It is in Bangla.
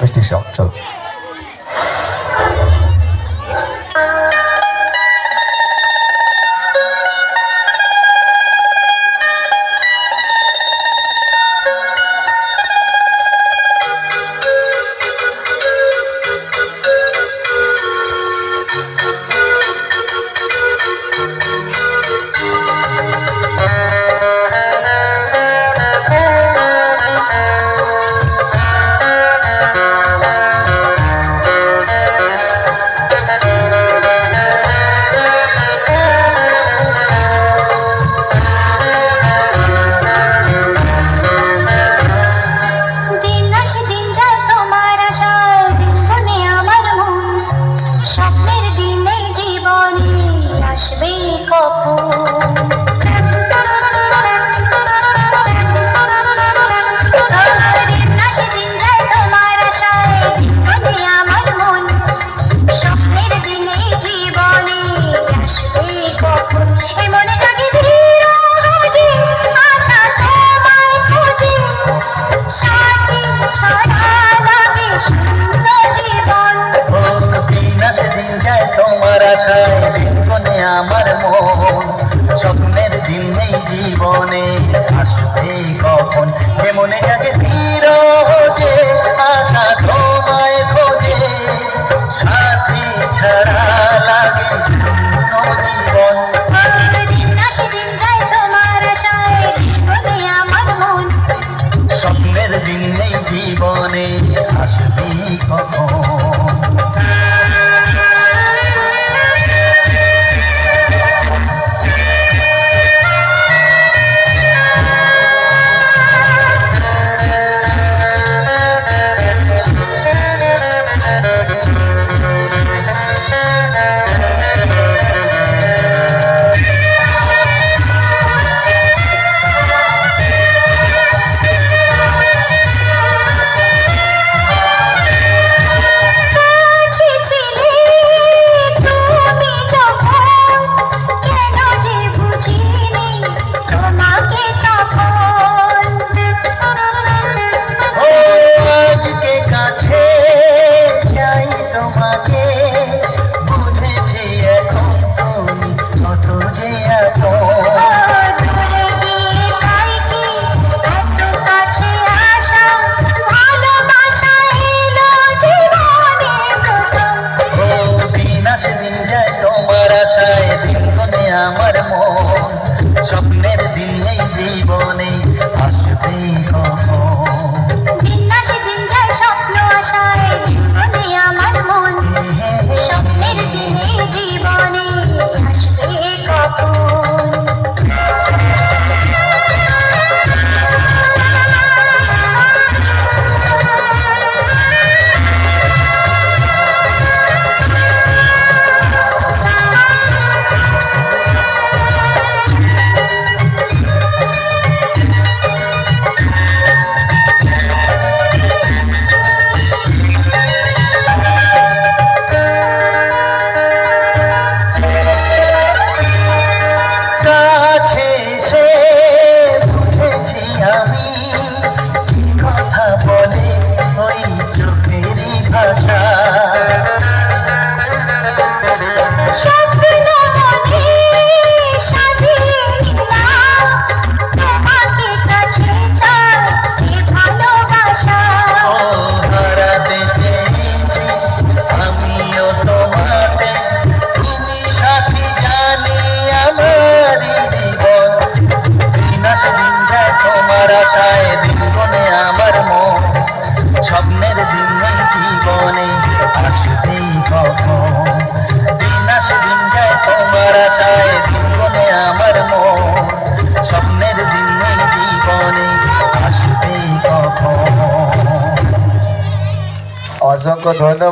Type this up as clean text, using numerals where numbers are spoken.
মিষ্টি সব চলো। আমার মন স্বপ্নের দিন নেই জীবনে আসবে কখন মনে জাগে যে আশা তোমায় খোঁজে সাথী ছাড়া লাগে শূন্য জীবন দিন আসে দিন যায় তোমার আশায় জীবনে আমার মন স্বপ্নের দিন নেই জীবনে আসবে কখন আমার মন স্বপ্নের দিন নেই জীবনে আসবে কখন দিন আসে দিন যায় স্বপ্ন আশায় জীবনে আমার মন স্বপ্নের দিনে জীবনে আসবে কখন আমার মন স্বপ্নের দিন নেই জীবনে আসবে কখন দিন আসে দিন যায় তোমার আশায় জীবনে আমার মন স্বপ্নের দিন নেই জীবনে আসবে কখন অসংখ্য ধন্যবাদ।